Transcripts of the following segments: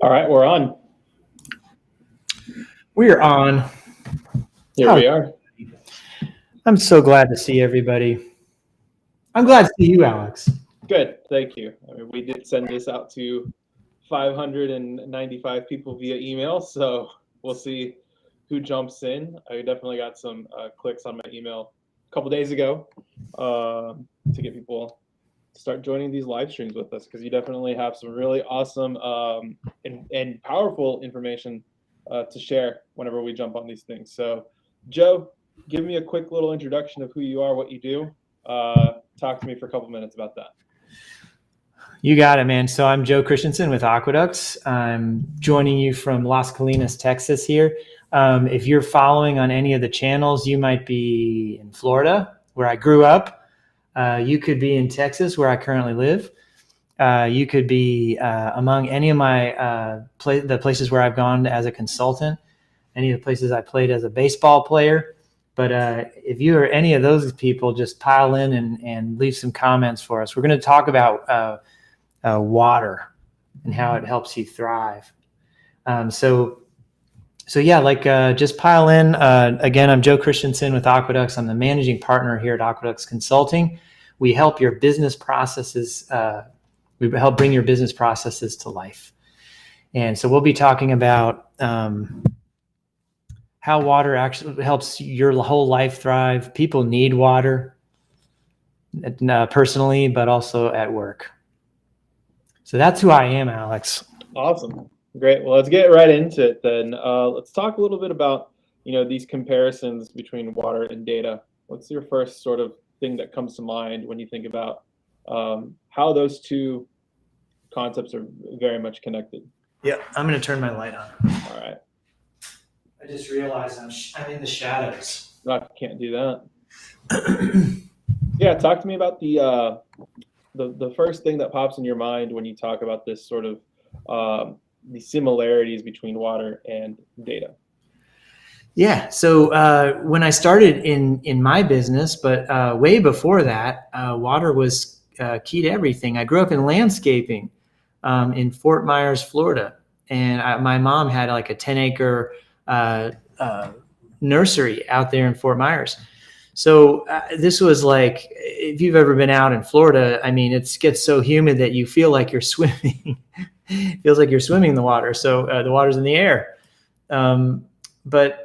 All right, we're on. We're on. Here we are. I'm so glad to see everybody. I'm glad to see you, Alex. Good, thank you. I mean, we did send this out to 595 people via email, so we'll see who jumps in. I definitely got some clicks on my email a couple days ago to get people to start joining these live streams with us, because you definitely have some really awesome and powerful information to share whenever we jump on these things. So, Joe, give me a quick little introduction of who you are, what you do. Talk to me for a couple minutes about that. You got it, man. So I'm Joe Christensen with Aqueducts. I'm joining you from Las Colinas, Texas here. If you're following on any of the channels, you might be in Florida, where I grew up. You could be in Texas, where I currently live. You could be among any of my the places where I've gone as a consultant, any of the places I played as a baseball player. But if you are any of those people, just pile in and leave some comments for us. We're going to talk about water and how it helps you thrive. So yeah, just pile in. Again, I'm Joe Christensen with Aqueducts. I'm the managing partner here at Aqueducts Consulting. We help your business processes. We help bring your business processes to life. And so we'll be talking about how water actually helps your whole life thrive. People need water personally, but also at work. So that's who I am, Alex. Awesome. Great. Well, let's get right into it then. Let's talk a little bit about, these comparisons between water and data. What's your first sort of thing that comes to mind when you think about how those two concepts are very much connected? Yeah, I'm going to turn my light on. All right. I just realized I'm in the shadows. No, I can't do that. Yeah, talk to me about the first thing that pops in your mind when you talk about this sort of the similarities between water and data. Yeah, so when I started in my business, but way before that, water was key to everything. I grew up in landscaping in Fort Myers, Florida, and my mom had like a 10-acre nursery out there in Fort Myers. So this was like, if you've ever been out in Florida, I mean, it gets so humid that you feel like you're swimming. It feels like you're swimming in the water. So the water's in the air. But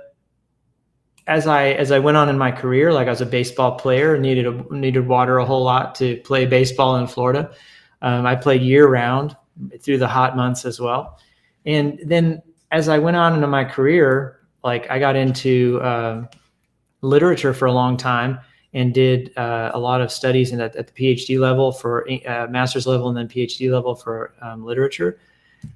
as I went on in my career, like I was a baseball player, needed water a whole lot to play baseball in Florida. I played year round through the hot months as well. And then as I went on into my career, like I got into literature for a long time and did a lot of studies at the PhD level for master's level and then PhD level for literature.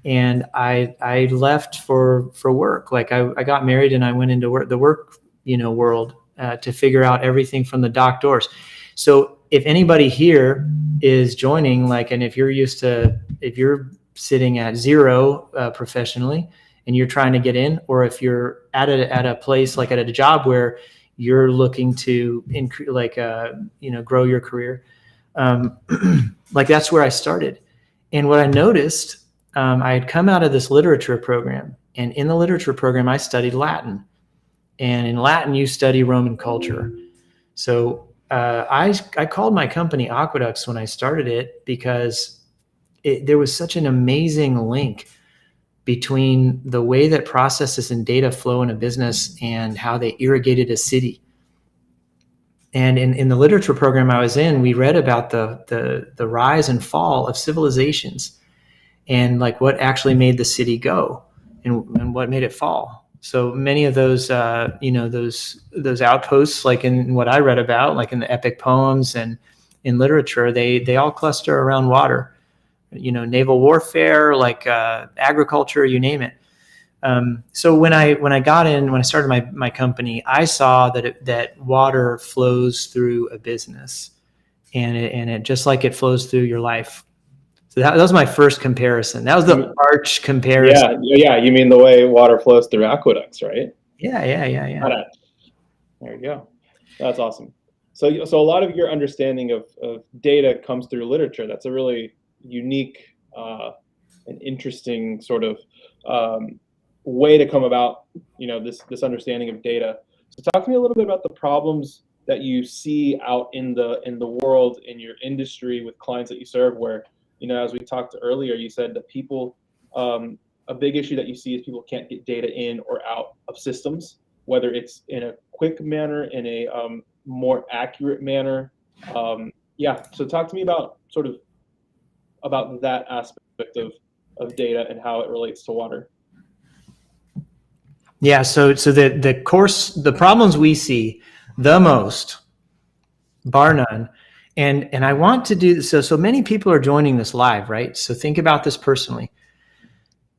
And I left for work. Like I got married and I went into the work world to figure out everything from the dock doors. So if anybody here is joining, and if you're sitting at zero professionally and you're trying to get in, or if you're at a place like at a job where you're looking to increase, grow your career, that's where I started. And what I noticed, I had come out of this literature program, and in the literature program, I studied Latin. And in Latin, you study Roman culture. So I called my company Aqueducts when I started it because there was such an amazing link between the way that processes and data flow in a business and how they irrigated a city. And in the literature program I was in, we read about the rise and fall of civilizations and what actually made the city go and what made it fall. So many of those, those outposts, like in what I read about, like in the epic poems and in literature, they all cluster around water, naval warfare, agriculture, you name it. So when I started my company, I saw that water flows through a business, and it just like it flows through your life. So that was my first comparison. That was the arch comparison. Yeah. You mean the way water flows through aqueducts, right? Yeah. There you go. That's awesome. So a lot of your understanding of data comes through literature. That's a really unique an interesting sort of way to come about, this understanding of data. So talk to me a little bit about the problems that you see out in the world, in your industry, with clients that you serve, where, as we talked earlier, you said that people, a big issue that you see is people can't get data in or out of systems, whether it's in a quick manner, in a more accurate manner. Yeah, so talk to me about about that aspect of data and how it relates to water. Yeah, so the problems we see the most, bar none, and I want to do this. So many people are joining this live, right? So think about this personally.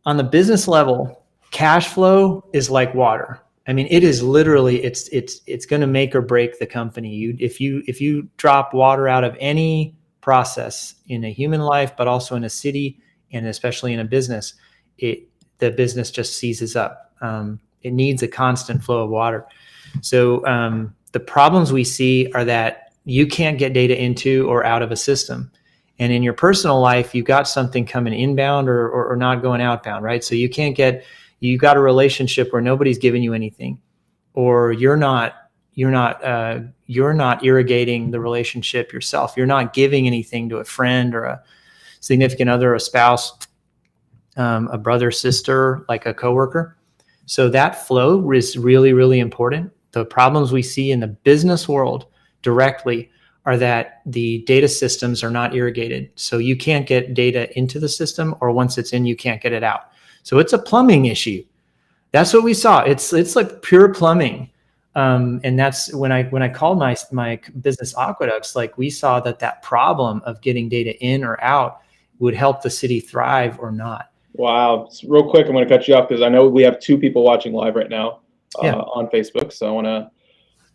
On the business level, cash flow is like water. I mean, it is literally it's going to make or break the company. If you drop water out of any process in a human life, but also in a city, and especially in a business, the business just seizes up. It needs a constant flow of water. So the problems we see are that you can't get data into or out of a system. And in your personal life, you've got something coming inbound or not going outbound, right? So you got a relationship where nobody's giving you anything, or you're not irrigating the relationship yourself. You're not giving anything to a friend or a significant other, a spouse, a brother, sister, like a coworker. So that flow is really, really important. The problems we see in the business world directly are that the data systems are not irrigated. So you can't get data into the system, or once it's in, you can't get it out. So it's a plumbing issue. That's what we saw. It's like pure plumbing. And that's when I called my business Aqueducts, like we saw that problem of getting data in or out would help the city thrive or not. Wow. So real quick, I'm going to cut you off because I know we have 2 people watching live right now on Facebook. So I want to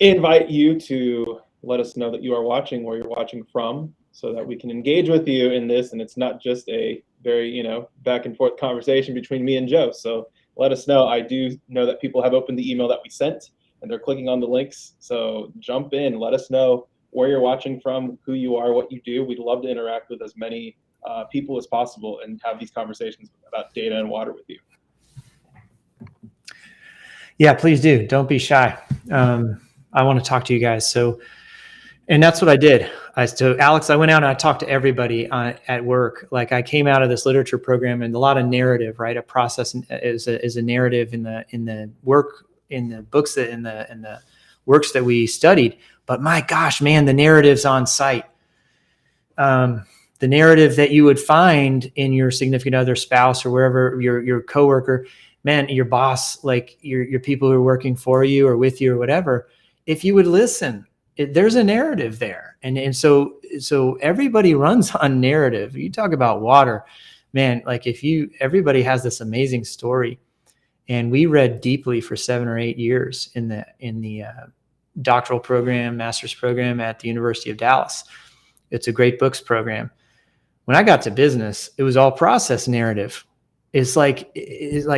invite you to let us know that you are watching, where you're watching from, so that we can engage with you in this. And it's not just a very, back and forth conversation between me and Joe. So let us know. I do know that people have opened the email that we sent and they're clicking on the links. So jump in, let us know where you're watching from, who you are, what you do. We'd love to interact with as many people as possible and have these conversations about data and water with you. Yeah, please do. Don't be shy. I want to talk to you guys. And that's what I did. Alex, I went out and I talked to everybody at work. Like I came out of this literature program and a lot of narrative, right? A process is a narrative in the work, in the books in the works that we studied. But my gosh, man, the narrative's on site. The narrative that you would find in your significant other, spouse, or wherever, your coworker, man, your boss, like your people who are working for you or with you or whatever, if you would listen, there's a narrative there. And so everybody runs on narrative. You talk about water, man, like everybody has this amazing story. And we read deeply for 7 or 8 years in the doctoral program, master's program at the University of Dallas. It's a great books program. When I got to business, it was all process narrative. It's like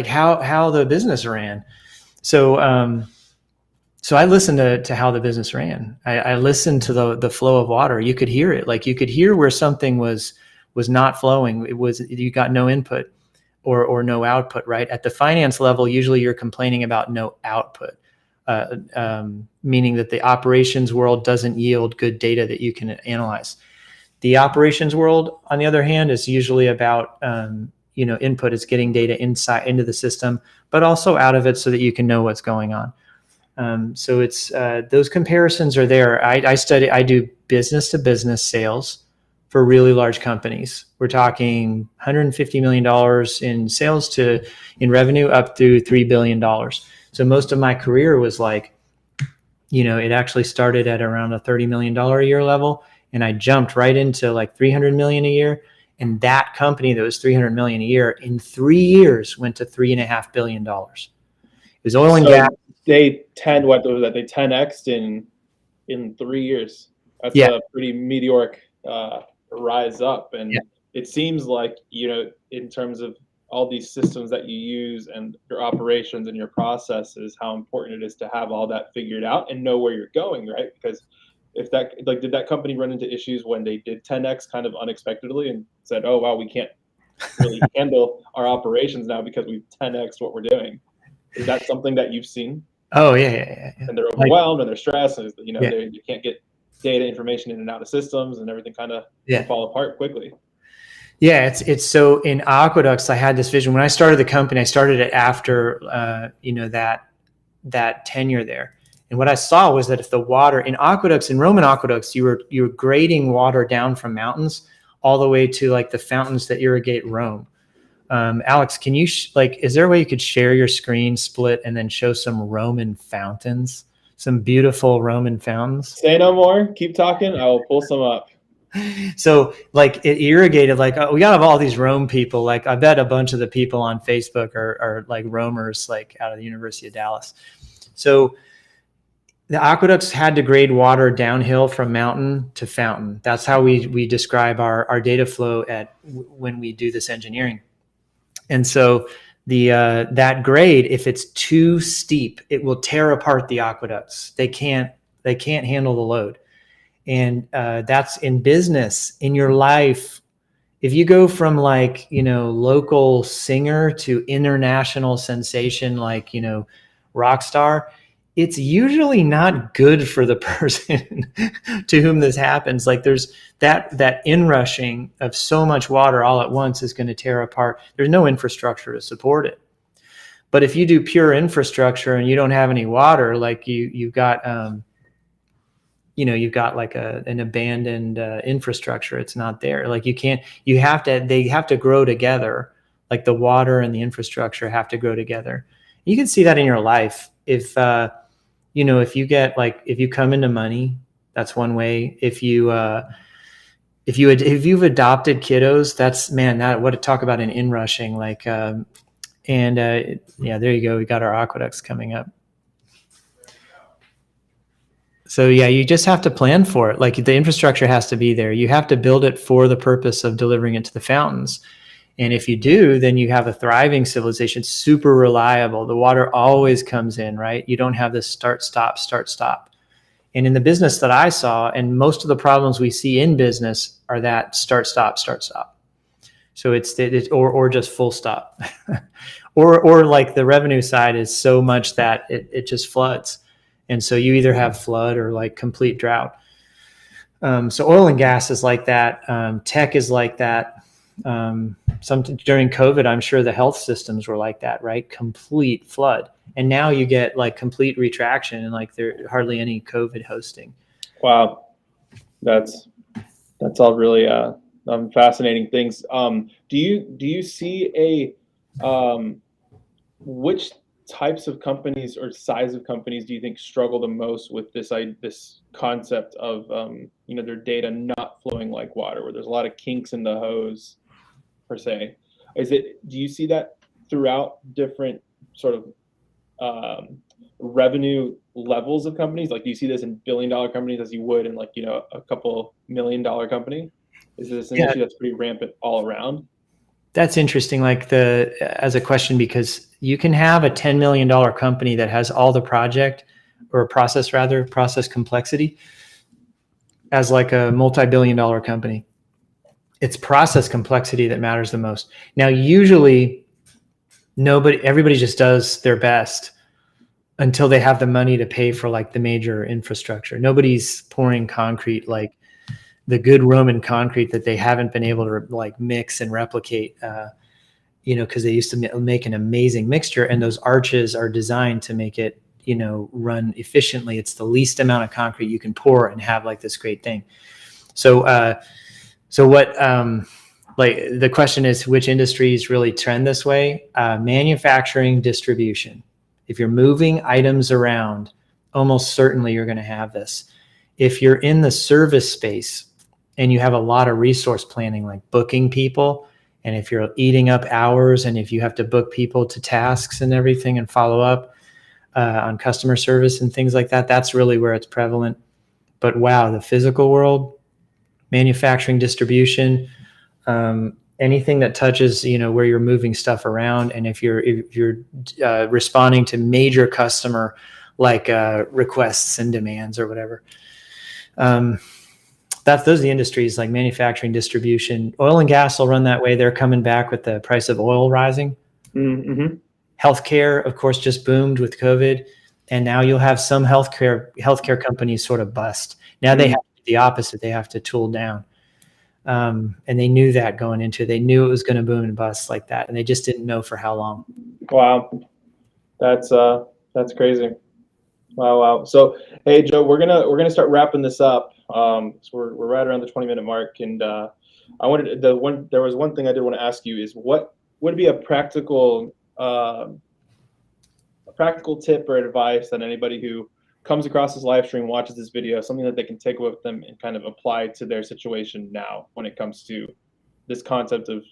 how the business ran. So I listened to how the business ran. I listened to the flow of water. You could hear it. Like you could hear where something was not flowing. You got no input or no output, right? At the finance level, usually you're complaining about no output, meaning that the operations world doesn't yield good data that you can analyze. The operations world, on the other hand, is usually about input is getting data inside into the system, but also out of it so that you can know what's going on. So it's those comparisons are there. I do business to business sales for really large companies. We're talking $150 million in sales in revenue up through $3 billion. So most of my career was like, it actually started at around a $30 million a year level. And I jumped right into like 300 million a year. And that company that was 300 million a year in 3 years went to $3.5 billion. It was oil and gas. They 10x'd in 3 years. That's a pretty meteoric rise up. And it seems like, in terms of all these systems that you use and your operations and your processes, how important it is to have all that figured out and know where you're going, right? Because did that company run into issues when they did 10x kind of unexpectedly and said, oh, wow, we can't really handle our operations now because we've 10x what we're doing. Is that something that you've seen? Oh yeah. And they're Like, overwhelmed and they're stressed, and yeah, they can't get data information in and out of systems, and everything kind of yeah. can fall apart quickly. Yeah, it's so in Aqueducts, I had this vision when I started the company. I started it after that tenure there, and what I saw was that if the water in aqueducts, in Roman aqueducts, you were grading water down from mountains all the way to like the fountains that irrigate Rome. Alex, can you is there a way you could share your screen, split, and then show some Roman fountains, some beautiful Roman fountains? Say no more. Keep talking. I will pull some up. So like it irrigated, like we got all these Rome people. Like I bet a bunch of the people on Facebook are like Romers, like out of the University of Dallas. So the aqueducts had to grade water downhill from mountain to fountain. That's how we describe our data flow when we do this engineering. And so the that grade, if it's too steep, it will tear apart the aqueducts. They can't handle the load. And that's in business, in your life. If you go from like, local singer to international sensation, like, rock star, it's usually not good for the person to whom this happens. Like there's that inrushing of so much water all at once is going to tear apart. There's no infrastructure to support it. But if you do pure infrastructure and you don't have any water, like you've got you've got like an abandoned infrastructure. It's not there. Like they have to grow together. Like the water and the infrastructure have to grow together. You can see that in your life. If you come into money, that's one way. If you've adopted kiddos, that's, man, that, what to talk about an inrushing, there you go. We got our aqueducts coming up. So yeah, you just have to plan for it. Like the infrastructure has to be there. You have to build it for the purpose of delivering it to the fountains. And if you do, then you have a thriving civilization, super reliable. The water always comes in, right? You don't have this start, stop. And in the business that I saw, and most of the problems we see in business are that start, stop. So it's just full stop. or like the revenue side is so much that it just floods. And so you either have flood or like complete drought. So oil and gas is like that. Tech is like that. During COVID, I'm sure the health systems were like that, right? Complete flood. And now you get like complete retraction and like there hardly any COVID hosting. Wow. That's all really fascinating things. Do you see which types of companies or size of companies do you think struggle the most with this concept of their data not flowing like water, where there's a lot of kinks in the hose per se? Do you see that throughout different sort of revenue levels of companies? Like, do you see this in billion-dollar companies as you would in a couple $1 million company? Is this an issue that's pretty rampant all around? That's interesting, as a question, because you can have a $10 million company that has all the process complexity as like a multi-billion-dollar company. It's process complexity that matters the most. Now, usually everybody just does their best until they have the money to pay for like the major infrastructure. Nobody's pouring concrete like the good Roman concrete that they haven't been able to like mix and replicate, because they used to make an amazing mixture, and those arches are designed to make it, run efficiently. It's the least amount of concrete you can pour and have like this great thing. So what, the question is, which industries really trend this way? Manufacturing, distribution. If you're moving items around, almost certainly you're going to have this. If you're in the service space and you have a lot of resource planning, like booking people, and if you're eating up hours, and if you have to book people to tasks and everything and follow up on customer service and things like that, that's really where it's prevalent. But wow, the physical world, manufacturing, distribution, anything that touches, where you're moving stuff around, and if you're responding to major customer like requests and demands or whatever. those are the industries like manufacturing, distribution. Oil and gas will run that way. They're coming back with the price of oil rising. Mm-hmm. Healthcare, of course, just boomed with COVID, and now you'll have some healthcare companies sort of bust. Now they have to do the opposite. They have to tool down, and they knew that going into it. They knew it was going to boom and bust like that, and they just didn't know for how long. Wow, that's crazy. Wow. So, hey, Joe, we're gonna start wrapping this up. So we're right around the 20-minute mark, and there was one thing I did want to ask you is what would be a practical tip or advice that anybody who comes across this live stream, watches this video, something that they can take with them and kind of apply to their situation now when it comes to this concept of,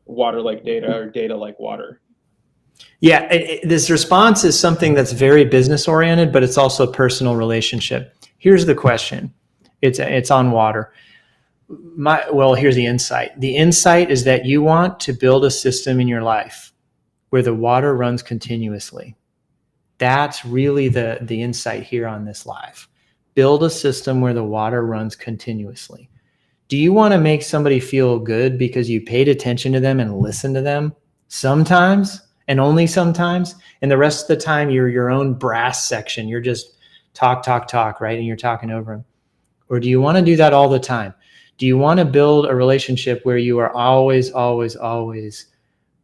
water like data or data like water. Yeah, this response is something that's very business oriented, but it's also a personal relationship. Here's the question. It's on water. Here's the insight. The insight is that you want to build a system in your life where the water runs continuously. That's really the insight here on this live. Build a system where the water runs continuously. Do you want to make somebody feel good because you paid attention to them and listened to them sometimes and only sometimes, and the rest of the time you're your own brass section? You're just talk, right? And you're talking over them. Or do you want to do that all the time? Do you want to build a relationship where you are always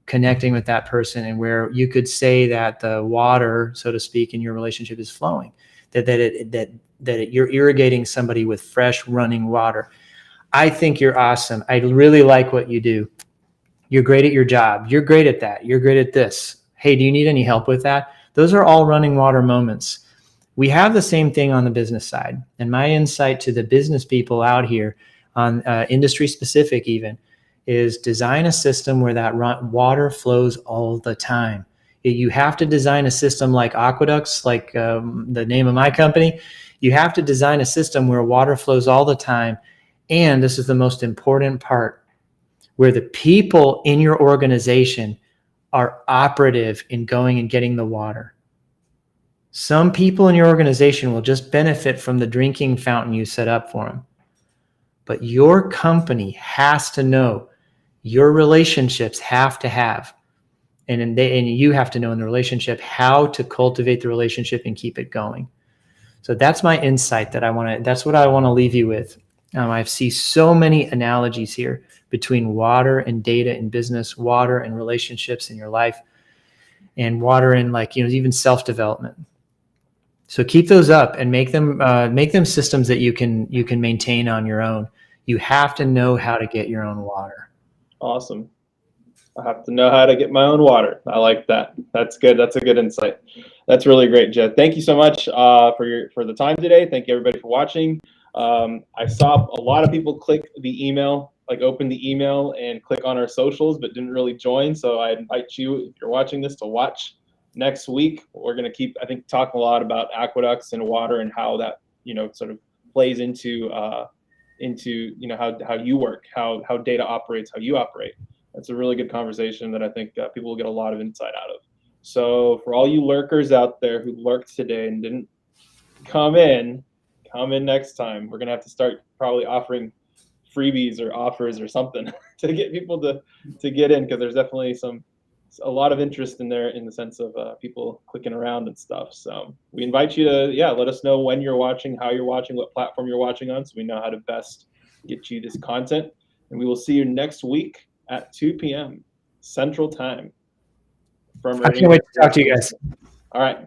connecting with that person, and where you could say that the water, so to speak, in your relationship is flowing, that you're irrigating somebody with fresh running water? I think you're awesome. I really like what you do. You're great at your job. You're great at that. You're great at this. Hey, do you need any help with that? Those are all running water moments. We have the same thing on the business side. And my insight to the business people out here, on industry specific even, is design a system where that water flows all the time. You have to design a system like Aqueducts, like the name of my company. You have to design a system where water flows all the time. And this is the most important part, where the people in your organization are operative in going and getting the water. Some people in your organization will just benefit from the drinking fountain you set up for them. But your company has to know, your relationships have to have, and you have to know in the relationship how to cultivate the relationship and keep it going. So that's my insight that's what I want to leave you with. I see so many analogies here between water and data in business, water and relationships in your life, and water in even self-development. So keep those up and make them systems that you can maintain on your own. You have to know how to get your own water. Awesome. I have to know how to get my own water. I like that. That's good. That's a good insight. That's really great, Jed. Thank you so much for the time today. Thank you everybody for watching. I saw a lot of people click the email, open the email and click on our socials, but didn't really join. So I invite you, if you're watching this, to watch next week. We're going to keep, I think, talking a lot about aqueducts and water and how that, sort of plays into how you work, how data operates, how you operate. That's a really good conversation that I think people will get a lot of insight out of. So for all you lurkers out there who lurked today and didn't come in next time. We're going to have to start probably offering freebies or offers or something to get people to get in, because there's definitely a lot of interest in there, in the sense of people clicking around and stuff. So we invite you to, let us know when you're watching, how you're watching, what platform you're watching on, so we know how to best get you this content. And we will see you next week at 2 p.m. Central Time. I can't wait to talk to you guys. All right.